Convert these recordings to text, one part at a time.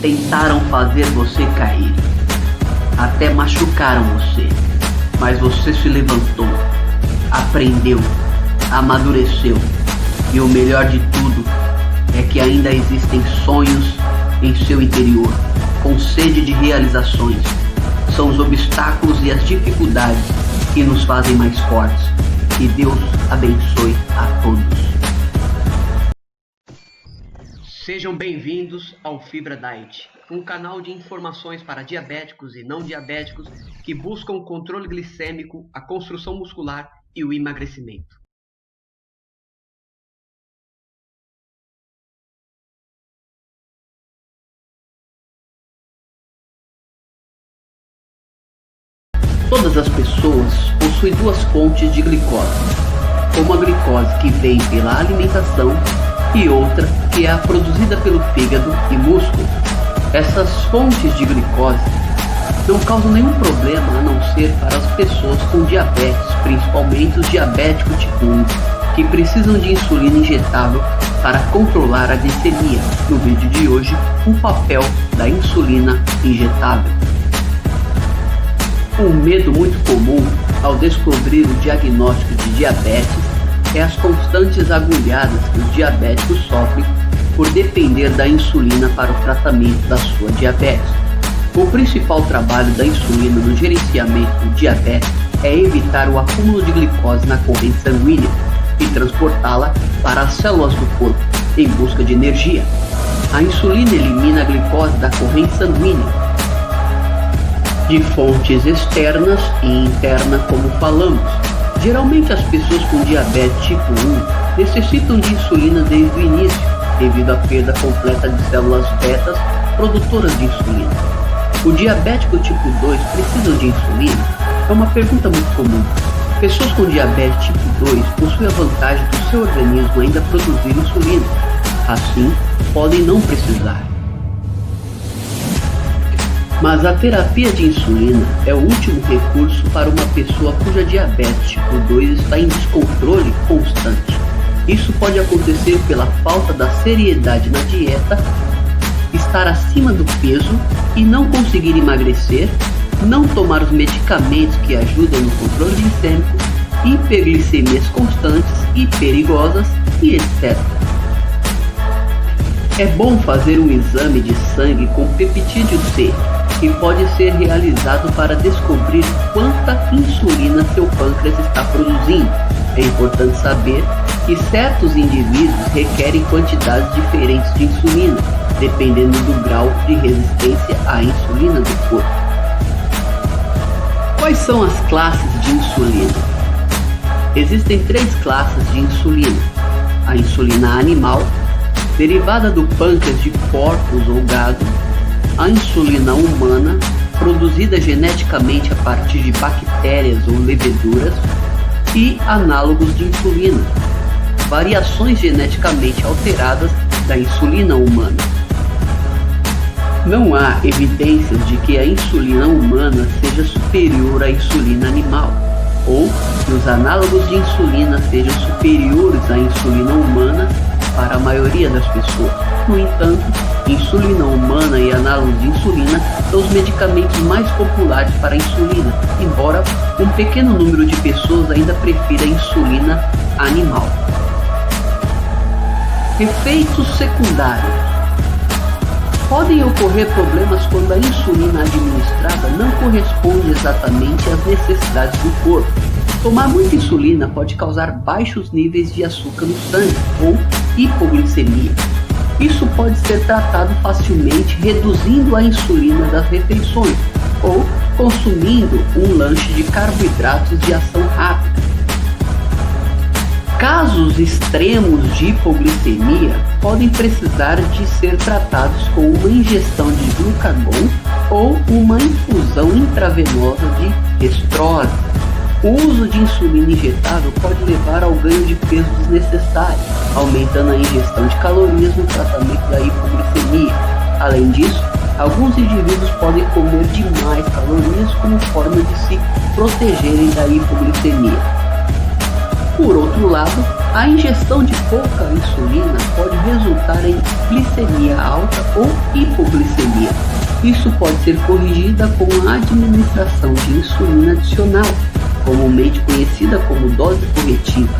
Tentaram fazer você cair, até machucaram você, mas você se levantou, aprendeu, amadureceu, e o melhor de tudo é que ainda existem sonhos em seu interior, com sede de realizações. São os obstáculos e as dificuldades que nos fazem mais fortes. Que Deus abençoe a todos. Sejam bem-vindos ao Fibra Diet, um canal de informações para diabéticos e não diabéticos que buscam o controle glicêmico, a construção muscular e o emagrecimento. Todas as pessoas possuem duas fontes de glicose, uma glicose que vem pela alimentação e outra que é a produzida pelo fígado e músculo. Essas fontes de glicose não causam nenhum problema a não ser para as pessoas com diabetes, principalmente os diabéticos tipo 1, que precisam de insulina injetável para controlar a glicemia. No vídeo de hoje, o papel da insulina injetável. Um medo muito comum ao descobrir o diagnóstico de diabetes é as constantes agulhadas que os diabéticos sofrem por depender da insulina para o tratamento da sua diabetes. O principal trabalho da insulina no gerenciamento do diabetes é evitar o acúmulo de glicose na corrente sanguínea e transportá-la para as células do corpo em busca de energia. A insulina elimina a glicose da corrente sanguínea de fontes externas e internas, como falamos. Geralmente as pessoas com diabetes tipo 1 necessitam de insulina desde o início, devido à perda completa de células betas produtoras de insulina. O diabético tipo 2 precisam de insulina? É uma pergunta muito comum. Pessoas com diabetes tipo 2 possuem a vantagem do seu organismo ainda produzir insulina, assim podem não precisar. Mas a terapia de insulina é o último recurso para uma pessoa cuja diabetes tipo 2 está em descontrole constante. Isso pode acontecer pela falta da seriedade na dieta, estar acima do peso e não conseguir emagrecer, não tomar os medicamentos que ajudam no controle glicêmico, hiperglicemias constantes e perigosas e etc. É bom fazer um exame de sangue com peptídeo C, que pode ser realizado para descobrir quanta insulina seu pâncreas está produzindo. É importante saber que certos indivíduos requerem quantidades diferentes de insulina, dependendo do grau de resistência à insulina do corpo. Quais são as classes de insulina? Existem 3 classes de insulina: a insulina animal, derivada do pâncreas de porcos ou gado, a insulina humana, produzida geneticamente a partir de bactérias ou leveduras, e análogos de insulina, variações geneticamente alteradas da insulina humana. Não há evidências de que a insulina humana seja superior à insulina animal, ou que os análogos de insulina sejam superiores à insulina humana para a maioria das pessoas. No entanto, insulina humana e análogos de insulina são os medicamentos mais populares para a insulina, embora um pequeno número de pessoas ainda prefira a insulina animal. Efeitos secundários. Podem ocorrer problemas quando a insulina administrada não corresponde exatamente às necessidades do corpo. Tomar muita insulina pode causar baixos níveis de açúcar no sangue ou hipoglicemia. Isso pode ser tratado facilmente reduzindo a insulina das refeições ou consumindo um lanche de carboidratos de ação rápida. Casos extremos de hipoglicemia podem precisar de ser tratados com uma injeção de glucagon ou uma infusão intravenosa de estrose. O uso de insulina injetável pode levar ao ganho de peso desnecessário, aumentando a ingestão de calorias no tratamento da hipoglicemia. Além disso, alguns indivíduos podem comer demais calorias como forma de se protegerem da hipoglicemia. Por outro lado, a ingestão de pouca insulina pode resultar em glicemia alta ou hipoglicemia. Isso pode ser corrigida com a administração de insulina adicional, comumente conhecida como dose corretiva.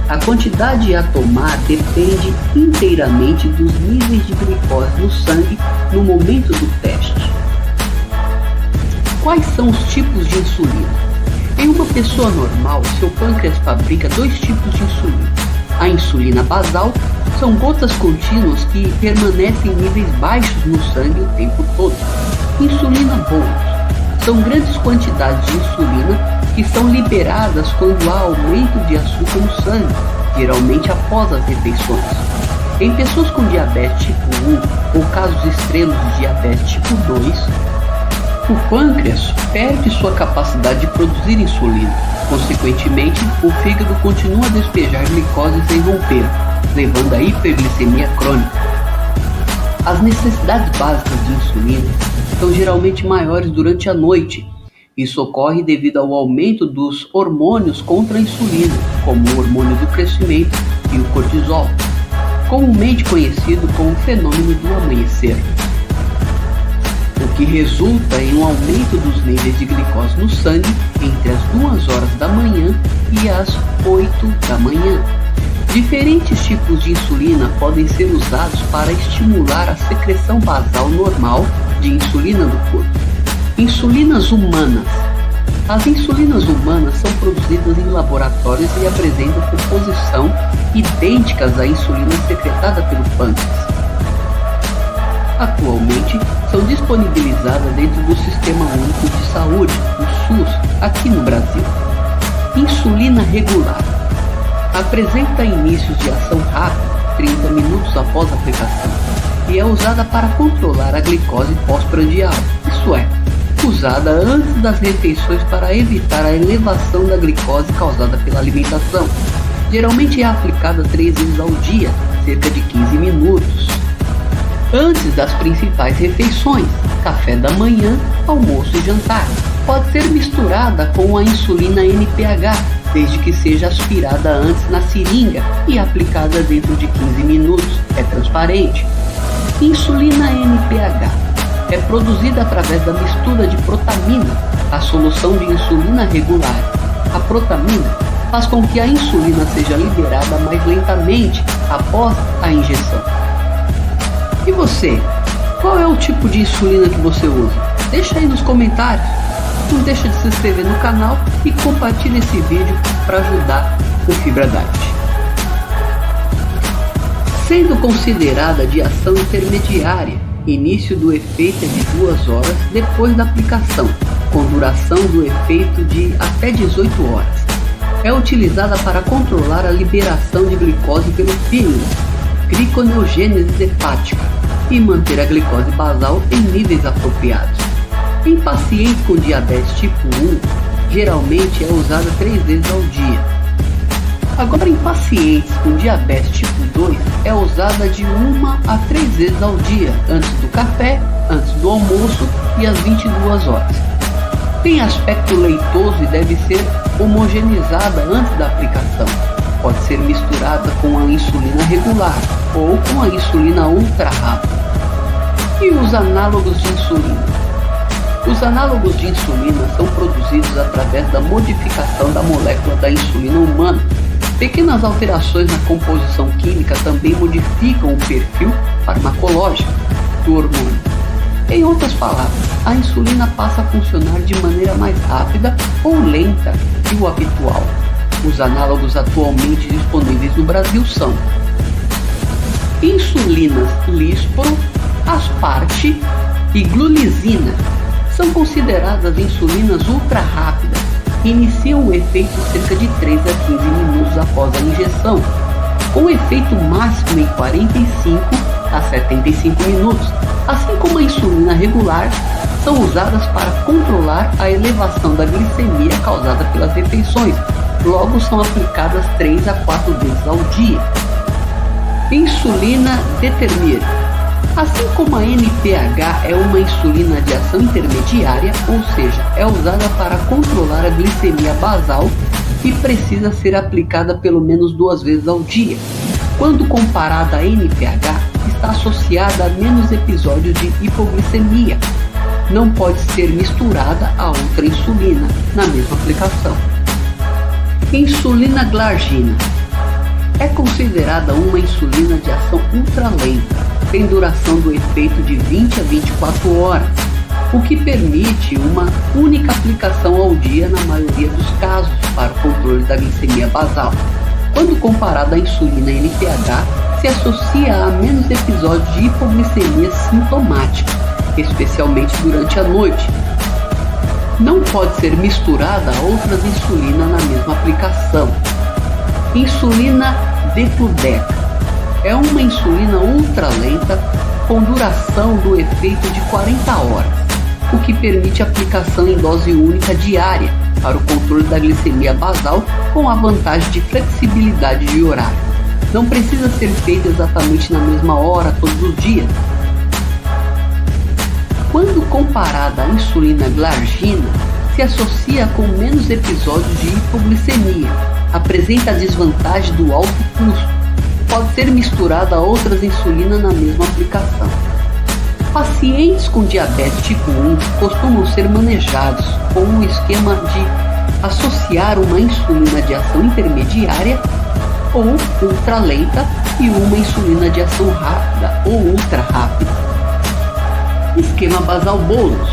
A quantidade a tomar depende inteiramente dos níveis de glicose no sangue no momento do teste. Quais são os tipos de insulina? Em uma pessoa normal, seu pâncreas fabrica 2 tipos de insulina. A insulina basal são gotas contínuas que permanecem em níveis baixos no sangue o tempo todo. Insulina bolus são grandes quantidades de insulina que são liberadas quando há aumento de açúcar no sangue, geralmente após as refeições. Em pessoas com diabetes tipo 1 ou casos extremos de diabetes tipo 2, o pâncreas perde sua capacidade de produzir insulina. Consequentemente, o fígado continua a despejar glicose sem romper, levando à hiperglicemia crônica. As necessidades básicas de insulina são geralmente maiores durante a noite. Isso ocorre devido ao aumento dos hormônios contra a insulina, como o hormônio do crescimento e o cortisol, comumente conhecido como o fenômeno do amanhecer, o que resulta em um aumento dos níveis de glicose no sangue entre as 2 horas da manhã e as 8 da manhã. Diferentes tipos de insulina podem ser usados para estimular a secreção basal normal de insulina do corpo. Insulinas humanas. As insulinas humanas são produzidas em laboratórios e apresentam composição idênticas à insulina secretada pelo pâncreas. Atualmente, são disponibilizadas dentro do Sistema Único de Saúde, o SUS, aqui no Brasil. Insulina regular. Apresenta inícios de ação rápida, 30 minutos após a aplicação, e é usada para controlar a glicose pós-prandial, isso é, usada antes das refeições para evitar a elevação da glicose causada pela alimentação. Geralmente é aplicada 3 vezes ao dia, cerca de 15 minutos. Antes das principais refeições, café da manhã, almoço e jantar. Pode ser misturada com a insulina NPH, desde que seja aspirada antes na seringa e aplicada dentro de 15 minutos. É transparente. Insulina NPH é produzida através da mistura de protamina, a solução de insulina regular. A protamina faz com que a insulina seja liberada mais lentamente após a injeção. E você? Qual é o tipo de insulina que você usa? Deixa aí nos comentários. Não deixa de se inscrever no canal e compartilha esse vídeo para ajudar o Fibra Diet. Sendo considerada de ação intermediária, início do efeito é de 2 horas depois da aplicação, com duração do efeito de até 18 horas. É utilizada para controlar a liberação de glicose pelo fígado, gliconeogênese hepática, e manter a glicose basal em níveis apropriados. Em pacientes com diabetes tipo 1, geralmente é usada 3 vezes ao dia. Agora, em pacientes com diabetes tipo 2, é usada de 1 a 3 vezes ao dia, antes do café, antes do almoço e às 22 horas. Tem aspecto leitoso e deve ser homogeneizada antes da aplicação. Pode ser misturada com a insulina regular ou com a insulina ultra rápida. E os análogos de insulina? Os análogos de insulina são produzidos através da modificação da molécula da insulina humana. Pequenas alterações na composição química também modificam o perfil farmacológico do hormônio. Em outras palavras, a insulina passa a funcionar de maneira mais rápida ou lenta que o habitual. Os análogos atualmente disponíveis no Brasil são insulinas Lispro, Asparte e Glulizina. São consideradas insulinas ultra rápidas. Iniciam o efeito cerca de 3 a 15 minutos após a injeção, com efeito máximo em 45 a 75 minutos. Assim como a insulina regular, são usadas para controlar a elevação da glicemia causada pelas refeições. Logo, são aplicadas 3 a 4 vezes ao dia. Insulina Determir. Assim como a NPH é uma insulina de ação intermediária, ou seja, é usada para controlar a glicemia basal e precisa ser aplicada pelo menos 2 vezes ao dia. Quando comparada à NPH, está associada a menos episódios de hipoglicemia. Não pode ser misturada a outra insulina na mesma aplicação. Insulina glargina é considerada uma insulina de ação ultralenta, tem duração do efeito de 20 a 24 horas, o que permite uma única aplicação ao dia na maioria dos casos para o controle da glicemia basal. Quando comparada à insulina NPH, se associa a menos episódios de hipoglicemia sintomática, especialmente durante a noite. Não pode ser misturada a outras insulinas na mesma aplicação. Insulina degludec é uma insulina ultralenta com duração do efeito de 40 horas, o que permite aplicação em dose única diária para o controle da glicemia basal com a vantagem de flexibilidade de horário. Não precisa ser feita exatamente na mesma hora todos os dias. Quando comparada à insulina glargina, se associa com menos episódios de hipoglicemia, apresenta a desvantagem do alto custo, pode ser misturada a outras insulinas na mesma aplicação. Pacientes com diabetes tipo 1 costumam ser manejados com um esquema de associar uma insulina de ação intermediária ou ultralenta e uma insulina de ação rápida ou ultra rápida. Esquema basal bolus.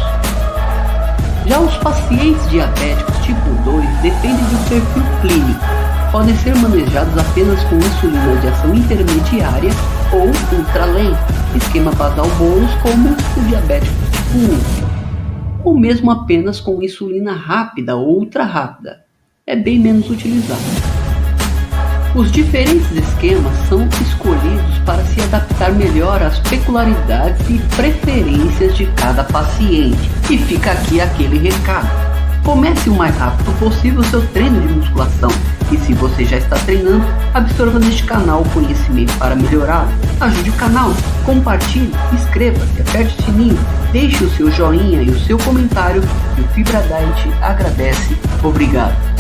Já os pacientes diabéticos tipo 2 dependem do perfil clínico. Podem ser manejados apenas com insulina de ação intermediária ou ultralenta, esquema basal bolus como o diabético tipo 1, ou mesmo apenas com insulina rápida ou ultra rápida. É bem menos utilizado. Os diferentes esquemas são escolhidos para se adaptar melhor às peculiaridades e preferências de cada paciente. E fica aqui aquele recado: comece o mais rápido possível o seu treino de musculação. E se você já está treinando, absorva neste canal o conhecimento para melhorar. Ajude o canal, compartilhe, inscreva-se, aperte o sininho, deixe o seu joinha e o seu comentário, e o Fibra Diet agradece. Obrigado.